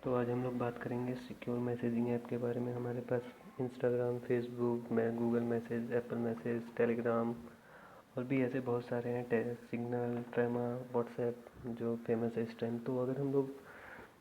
तो आज हम लोग बात करेंगे सिक्योर मैसेजिंग ऐप के बारे में। हमारे पास Instagram, Facebook, Google message, Apple message, Telegram और भी ऐसे बहुत सारे हैं, सिग्नल, ट्रेमा, व्हाट्सएप जो फेमस है इस टाइम। तो अगर हम लोग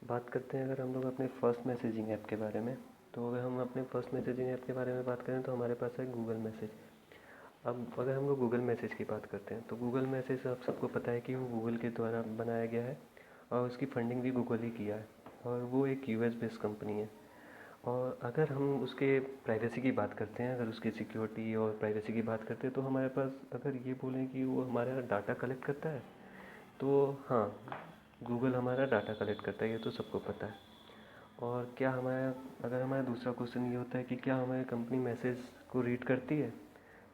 बात करते हैं, अगर हम लोग अपने फर्स्ट मैसेजिंग ऐप के बारे में, तो अगर हम अपने फर्स्ट मैसेजिंग ऐप के बारे में बात करें तो हमारे पास है गूगल मैसेज। अब अगर हम लोग गूगल मैसेज की बात करते हैं तो गूगल मैसेज आप सबको पता है कि वो गूगल के द्वारा बनाया गया है और उसकी फंडिंग भी गूगल ही किया है और वो एक यूएस बेस्ड कंपनी है। और अगर हम उसके प्राइवेसी की बात करते हैं, अगर उसकी सिक्योरिटी और प्राइवेसी की बात करते हैं तो हमारे पास अगर ये बोलें कि वो हमारा डाटा कलेक्ट करता है तो हाँ, गूगल हमारा डाटा कलेक्ट करता है, ये तो सबको पता है। और क्या हमारा अगर हमारा दूसरा क्वेश्चन ये होता है कि क्या हमारी कंपनी मैसेज को रीड करती है,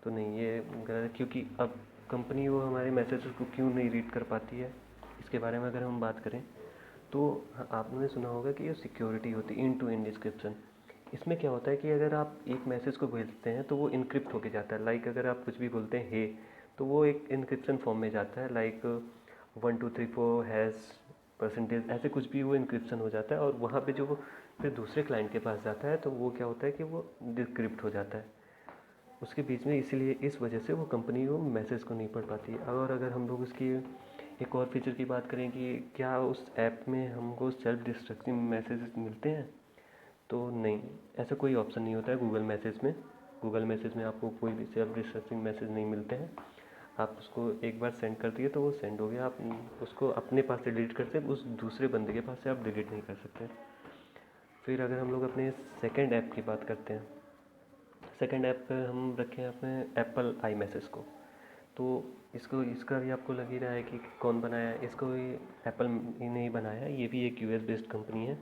तो नहीं, ये गलत है। क्योंकि अब कंपनी वो हमारे मैसेज को क्यों नहीं रीड कर पाती है, इसके बारे में अगर हम बात करें तो आपने सुना होगा कि ये सिक्योरिटी होती है, इन टू इन डिस्क्रिप्शन। इसमें क्या होता है कि अगर आप एक मैसेज को भेजते हैं तो वो इनक्रिप्ट होके जाता है। लाइक अगर आप कुछ भी बोलते हैं हे, तो वो एक इनक्रिप्शन फॉर्म में जाता है, लाइक 1234 % ऐसे कुछ भी वो इनक्रिप्शन हो जाता है और वहाँ पे जो वो फिर दूसरे क्लाइंट के पास जाता है तो वो क्या होता है कि वो डिक्रिप्ट हो जाता है उसके बीच में। इसीलिए इस वजह से वो कंपनी वो मैसेज को नहीं पढ़ पाती है। और अगर हम लोग उसकी एक और फीचर की बात करें कि क्या उस ऐप में हमको सेल्फ डिस्ट्रक्टिंग मैसेज मिलते हैं, तो नहीं, ऐसा कोई ऑप्शन नहीं होता है गूगल मैसेज में। गूगल मैसेज में आपको कोई भी सेल्फ डिस्ट्रक्टिंग मैसेज नहीं मिलते हैं। आप उसको एक बार सेंड कर दिए तो वो सेंड हो गया, आप उसको अपने पास से डिलीट कर सकते, उस दूसरे बंदे के पास से आप डिलीट नहीं कर सकते। फिर अगर हम लोग अपने सेकंड ऐप की बात करते हैं, सेकंड ऐप पे हम रखें अपने एप्पल आई मैसेज को। तो इसका भी आपको लग ही रहा है कि कौन बनाया है। इसको भी एप्पल ही नहीं बनाया है, ये भी एक यूएस बेस्ड कंपनी है।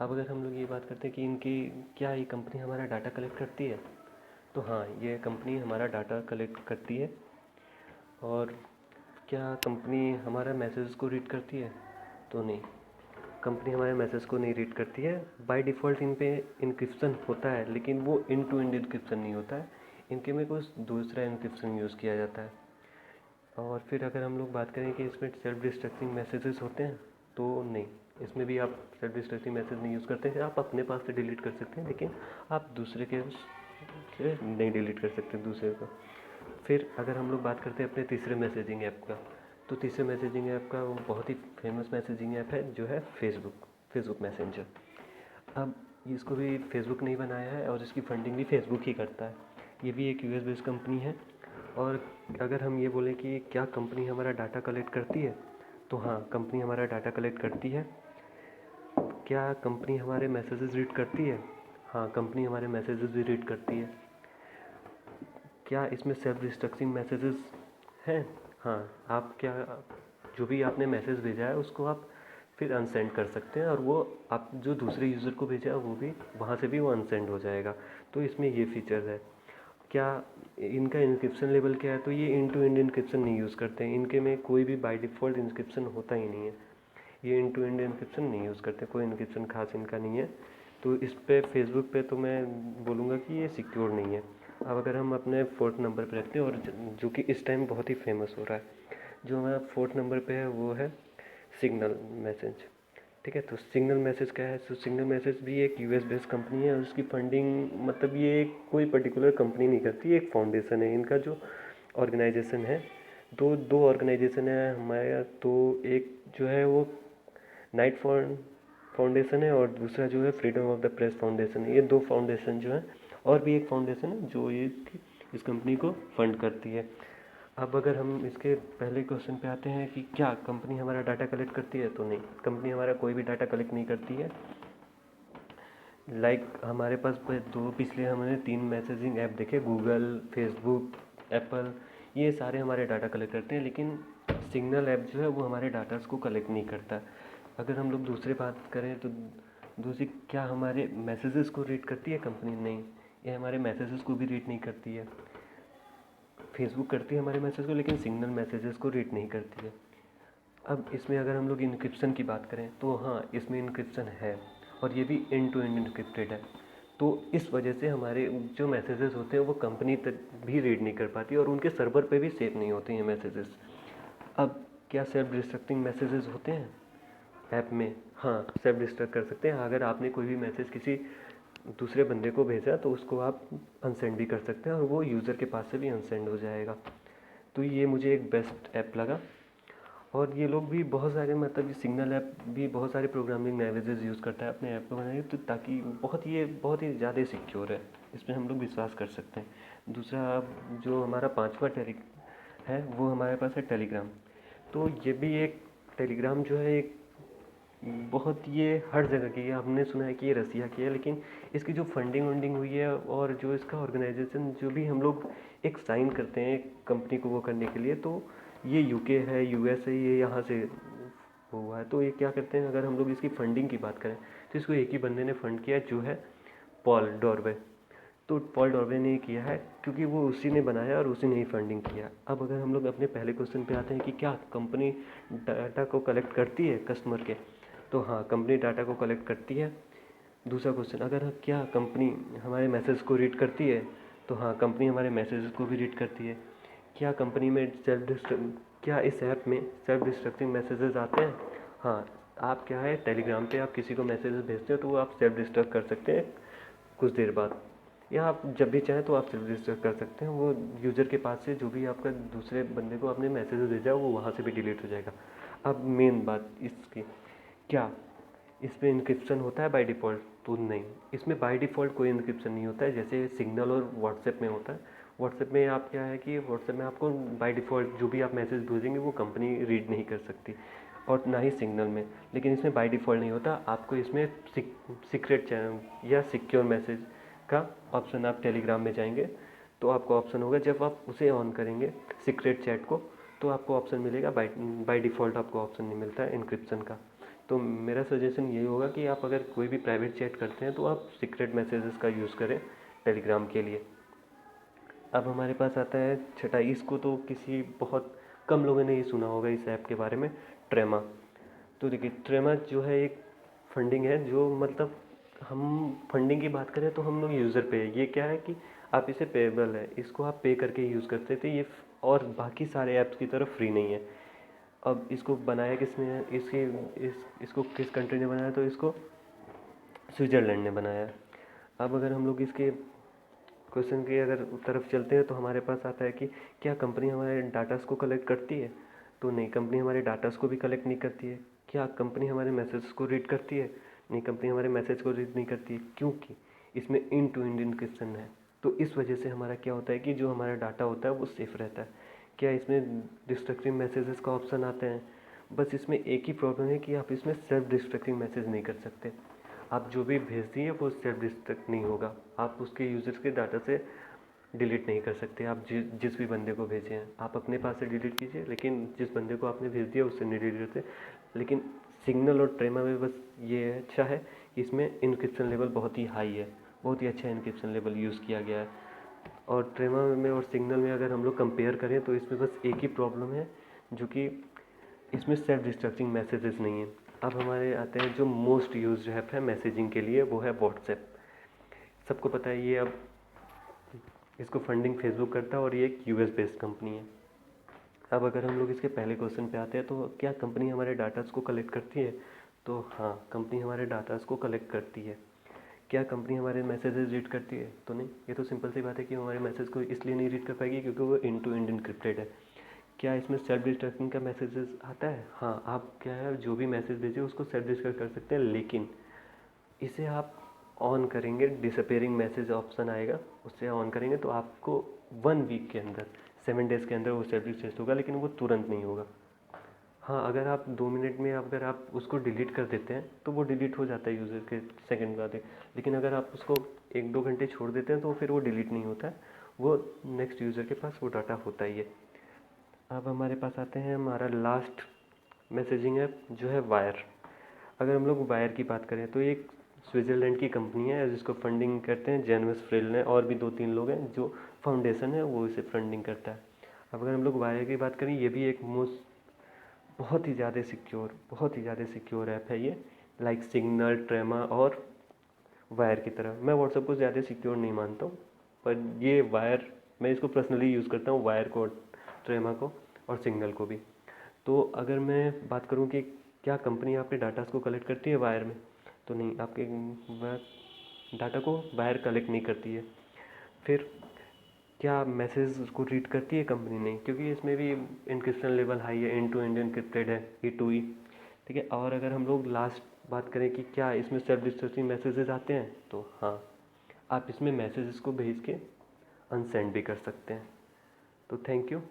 अब अगर हम लोग ये बात करते हैं कि इनकी क्या ये कंपनी हमारा डाटा कलेक्ट करती है, तो हाँ, ये कंपनी हमारा डाटा कलेक्ट करती है। और क्या कंपनी हमारा मैसेज को रीड करती है, तो नहीं, कंपनी हमारे मैसेज को नहीं रीड करती है। बाय डिफ़ॉल्ट इन पे इनक्रिप्शन होता है, लेकिन वो इन टू इन इनक्रिप्शन नहीं होता है, इनके में कुछ दूसरा इनक्रिप्शन यूज़ किया जाता है। और फिर अगर हम लोग बात करें कि इसमें सेल्फ डिस्ट्रक्टिंग मैसेजेस होते हैं, तो नहीं, इसमें भी आप सेल्फ डिस्ट्रक्टिंग मैसेज नहीं यूज़ करते हैं। आप अपने पास से डिलीट कर सकते हैं, लेकिन आप दूसरे के से नहीं डिलीट कर सकते दूसरे को। फिर अगर हम लोग बात करते हैं अपने तीसरे मैसेजिंग ऐप का, तो तीसरे मैसेजिंग ऐप का वो बहुत ही फेमस मैसेजिंग ऐप है जो है फेसबुक मैसेंजर। अब इसको भी फेसबुक नहीं बनाया है और इसकी फंडिंग भी फेसबुक ही करता है। ये भी एक यूएस बेस्ड कंपनी है। और अगर हम ये बोलें कि क्या कंपनी हमारा डाटा कलेक्ट करती है, तो हाँ, कंपनी हमारा डाटा कलेक्ट करती है। क्या कंपनी हमारे मैसेजेस रीड करती है, हाँ, कंपनी हमारे मैसेजेस भी रीड करती है। क्या इसमें सेल्फ डिस्ट्रक्टिंग मैसेजेस हैं, हाँ, आप क्या जो भी आपने मैसेज भेजा है उसको आप फिर अनसेंड कर सकते हैं और वो आप जो दूसरे यूज़र को भेजा है वो भी वहाँ से भी वो अनसेंड हो जाएगा। तो इसमें ये फीचर है। क्या इनका इंक्रिप्शन लेवल क्या है, तो ये इन टू एंड इंक्रिप्शन नहीं यूज़ करते हैं, इनके में कोई भी बाय डिफ़ॉल्ट इंक्रिप्शन होता ही नहीं है। ये इन टू एंड इंक्रिप्शन नहीं यूज़ करते, कोई इंक्रिप्शन खास इनका नहीं है। तो इस पे फेसबुक पे तो मैं बोलूँगा कि ये सिक्योर नहीं है। अब अगर हम अपने फोर्थ नंबर पे रखते हैं और जो कि इस टाइम बहुत ही फेमस हो रहा है, जो हमारा फोर्थ नंबर पे है वो है सिग्नल मैसेज। ठीक है, तो सिग्नल मैसेज क्या है, तो सिग्नल मैसेज भी एक यूएस बेस्ड कंपनी है और उसकी फंडिंग, मतलब ये कोई पर्टिकुलर कंपनी नहीं करती, एक फाउंडेशन है इनका जो ऑर्गेनाइजेशन है। दो ऑर्गेनाइजेशन है हमारे, तो एक जो है वो नाइट फाउंडेशन है और दूसरा जो है freedom of the press foundation है। ये दो फाउंडेशन जो है, और भी एक फाउंडेशन है जो ये इस कंपनी को फंड करती है। अब अगर हम इसके पहले क्वेश्चन पे आते हैं कि क्या कंपनी हमारा डाटा कलेक्ट करती है, तो नहीं, कंपनी हमारा कोई भी डाटा कलेक्ट नहीं करती है। लाइक हमारे पास पिछले हमने 3 मैसेजिंग ऐप देखे, गूगल, फेसबुक, एप्पल, ये सारे हमारे डाटा कलेक्ट करते हैं, लेकिन सिग्नल ऐप जो है वो हमारे डाटास को कलेक्ट नहीं करता। अगर हम लोग दूसरी बात करें तो दूसरी, क्या हमारे मैसेजेस को रीड करती है कंपनी, नहीं, ये हमारे मैसेजेस को भी रीड नहीं करती है। फेसबुक करती है हमारे मैसेज को, लेकिन सिग्नल मैसेजेस को रीड नहीं करती है। अब इसमें अगर हम लोग इनक्रिप्शन की बात करें तो हाँ, इसमें इनक्रिप्शन है और ये भी एंड टू एंड इनक्रिप्टेड है। तो इस वजह से हमारे जो मैसेजेस होते हैं वो कंपनी तक भी रीड नहीं कर पाती और उनके सर्वर पे भी सेव नहीं होते हैं मैसेजेस। अब क्या सेल्फ डिस्ट्रक्टिंग मैसेजेस होते हैं, ऐप में हाँ सेल्फ डिस्ट्रक्ट कर सकते हैं। अगर आपने कोई भी मैसेज किसी दूसरे बंदे को भेजा तो उसको आप अनसेंड भी कर सकते हैं और वो यूज़र के पास से भी अनसेंड हो जाएगा। तो ये मुझे एक बेस्ट ऐप लगा। और ये लोग भी बहुत सारे मतलब ये सिग्नल ऐप भी बहुत सारे प्रोग्रामिंग लैंग्वेजेस यूज़ करता है अपने ऐप को बनाने तो ताकि बहुत ही ज़्यादा सिक्योर है, इसमें हम लोग विश्वास कर सकते हैं। दूसरा जो हमारा पांचवा है वो हमारे पास है टेलीग्राम। तो ये भी एक टेलीग्राम जो है एक बहुत ये हर जगह की है। हमने सुना है कि ये रसिया की है, लेकिन इसकी जो फंडिंग वंडिंग हुई है और जो इसका ऑर्गेनाइजेशन जो भी हम लोग एक साइन करते हैं एक कंपनी को वो करने के लिए, तो ये यूके है, यूएस है, ये यहाँ से वो हुआ है। तो ये क्या करते हैं, अगर हम लोग इसकी फंडिंग की बात करें तो इसको एक ही बंदे ने फंड किया जो है पॉल डॉर्वे। तो पॉल डॉर्वे ने किया है क्योंकि वो उसी ने बनाया और उसी ने ही फंडिंग किया। अब अगर हम लोग अपने पहले क्वेश्चन पे आते हैं कि क्या कंपनी डाटा को कलेक्ट करती है कस्टमर के, तो हाँ कंपनी डाटा को कलेक्ट करती है। दूसरा क्वेश्चन, अगर क्या कंपनी हमारे मैसेज को रीड करती है, तो हाँ कंपनी हमारे मैसेज को भी रीड करती है। क्या कंपनी में क्या इस ऐप में सेल्फ डिस्ट्रक्टिंग मैसेजेस आते हैं? हाँ, आप क्या है टेलीग्राम पे आप किसी को मैसेज भेजते हो तो वो आप सेल्फ डिस्ट्रक्ट कर सकते हैं कुछ देर बाद, या आप जब भी चाहें तो आप सेल्फ डिस्ट्रक्ट कर सकते हैं। वो यूज़र के पास से जो भी आपका दूसरे बंदे को आपने मैसेज भेजा वो वहाँ से भी डिलीट हो जाएगा। अब मेन बात इसकी, क्या इसमें इंक्रिप्शन होता है बाय डिफ़ॉल्ट? तो नहीं, इसमें बाय डिफ़ॉल्ट कोई इंक्रिप्शन नहीं होता है जैसे सिग्नल और व्हाट्सएप में होता है। व्हाट्सएप में आप क्या है कि व्हाट्सएप में आपको बाय डिफ़ॉल्ट जो भी आप मैसेज भेजेंगे वो कंपनी रीड नहीं कर सकती, और ना ही सिग्नल में। लेकिन इसमें बाय डिफ़ॉल्ट नहीं होता, आपको इसमें सीक्रेट चैनल या सिक्योर मैसेज का ऑप्शन, आप टेलीग्राम में जाएंगे तो आपको ऑप्शन होगा, जब आप उसे ऑन करेंगे सीक्रेट चैट को तो आपको ऑप्शन मिलेगा। बाय डिफ़ॉल्ट आपको ऑप्शन नहीं मिलता है इनक्रिप्शन का। तो मेरा सजेशन यही होगा कि आप अगर कोई भी प्राइवेट चैट करते हैं तो आप सीक्रेट मैसेजेस का यूज़ करें टेलीग्राम के लिए। अब हमारे पास आता है छठा, इसको तो किसी बहुत कम लोगों ने ही सुना होगा इस ऐप के बारे में, ट्रेमा। तो देखिए ट्रेमा जो है एक फंडिंग है जो मतलब हम फंडिंग की बात करें तो हम लोग यूज़र पे है। ये क्या है कि आप इसे पेएबल है, इसको आप पे करके यूज़ करते थे ये, और बाकी सारे ऐप्स की तरफ फ्री नहीं है। अब इसको बनाया किसने है, इसको किस कंट्री ने बनाया? तो इसको स्विट्ज़रलैंड ने बनाया। अब अगर हम लोग इसके क्वेश्चन की अगर तरफ चलते हैं तो हमारे पास आता है कि क्या कंपनी हमारे डाटास को कलेक्ट करती है? तो नहीं, कंपनी हमारे डाटास को भी कलेक्ट नहीं करती है। क्या कंपनी हमारे मैसेज को रीड करती है? नहीं, कंपनी हमारे मैसेज को रीड नहीं करती है, क्योंकि इसमें इन टू इंड इनक्रिप्शन है। तो इस वजह से हमारा क्या होता है कि जो हमारा डाटा होता है वो सेफ़ रहता है। क्या इसमें डिस्ट्रक्टिंग मैसेजेस का ऑप्शन आते हैं? बस इसमें एक ही प्रॉब्लम है कि आप इसमें सेल्फ डिस्ट्रक्टिंग मैसेज नहीं कर सकते। आप जो भी भेज दिए वो सेल्फ डिस्ट्रक्ट नहीं होगा, आप उसके यूज़र्स के डाटा से डिलीट नहीं कर सकते। आप जिस भी बंदे को भेजे हैं आप अपने पास से डिलीट कीजिए, लेकिन जिस बंदे को आपने भेज दिया उससे नहीं डिलीट करते। लेकिन सिग्नल और ट्रेमा में बस ये अच्छा है कि इसमें इनक्रिप्शन लेवल बहुत ही हाई है, बहुत ही अच्छा इनक्रिप्शन लेवल यूज़ किया गया है। और ट्रेमा में और सिग्नल में अगर हम लोग कंपेयर करें तो इसमें बस एक ही प्रॉब्लम है, जो कि इसमें सेल्फ डिस्ट्रक्टिंग मैसेजेस नहीं है। अब हमारे आते हैं जो मोस्ट यूज्ड ऐप है मैसेजिंग के लिए, वो है व्हाट्सएप। सबको पता है ये अब इसको फंडिंग फेसबुक करता है और ये एक यूएस बेस्ड कंपनी है। अब अगर हम लोग इसके पहले क्वेश्चन पे आते हैं तो क्या कंपनी हमारे डाटास को कलेक्ट करती है? तो हाँ, कंपनी हमारे डाटास को कलेक्ट करती है। क्या कंपनी हमारे मैसेजेस रीड करती है? तो नहीं, ये तो सिंपल सी बात है कि हमारे मैसेज को इसलिए नहीं रीड कर पाएगी क्योंकि वो इन टू इंड इनक्रिप्टेड है। क्या इसमें सेल्फ डिस्ट्रक्टिंग का मैसेजेस आता है? हाँ, आप क्या है जो भी मैसेज भेजे उसको सेल्फ डिस्ट्रक्ट कर सकते हैं, लेकिन इसे आप ऑन करेंगे, डिसअपेयरिंग मैसेज ऑप्शन आएगा, उससे ऑन करेंगे तो आपको 1 वीक के अंदर, 7 डेज़ के अंदर वो सेल्फ डिस्ट्रक्ट होगा, लेकिन वो तुरंत नहीं होगा। हाँ, अगर आप 2 मिनट में अगर आप उसको डिलीट कर देते हैं तो वो डिलीट हो जाता है यूज़र के सेकंड बाद। लेकिन अगर आप उसको 1-2 घंटे छोड़ देते हैं तो फिर वो डिलीट नहीं होता है, वो नेक्स्ट यूज़र के पास वो डाटा होता ही है। अब हमारे पास आते हैं हमारा लास्ट मैसेजिंग ऐप जो है वायर। अगर हम लोग वायर की बात करें तो एक स्विट्ज़रलैंड की कंपनी है जिसको फंडिंग करते हैं जेनविस फ्रिल ने, और भी 2-3 लोग हैं, जो फाउंडेशन है वो इसे फंडिंग करता है। अब अगर हम लोग वायर की बात करें, ये भी एक बहुत ही ज़्यादा सिक्योर ऐप है ये, लाइक सिग्नल, ट्रेमा और वायर की तरह। मैं व्हाट्सएप को ज़्यादा सिक्योर नहीं मानता हूँ, पर ये वायर मैं इसको पर्सनली यूज़ करता हूँ, वायर को, ट्रेमा को और सिग्नल को भी। तो अगर मैं बात करूँ कि क्या कंपनी आपके डाटास को कलेक्ट करती है वायर में? तो नहीं, आपके डाटा को वायर कलेक्ट नहीं करती है। फिर क्या मैसेज को रीड करती है कंपनी? नहीं, क्योंकि इसमें भी इनक्रिप्शन लेवल हाई है, एंड टू एंड इनक्रिप्टेड है, E2E। ठीक है। और अगर हम लोग लास्ट बात करें कि क्या इसमें सेल्फ डिस्ट्रक्टिंग मैसेजेस आते हैं, तो हाँ, आप इसमें मैसेजेस को भेज के अनसेंड भी कर सकते हैं। तो थैंक यू,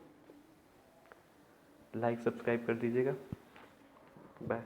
लाइक सब्सक्राइब कर दीजिएगा। बाय।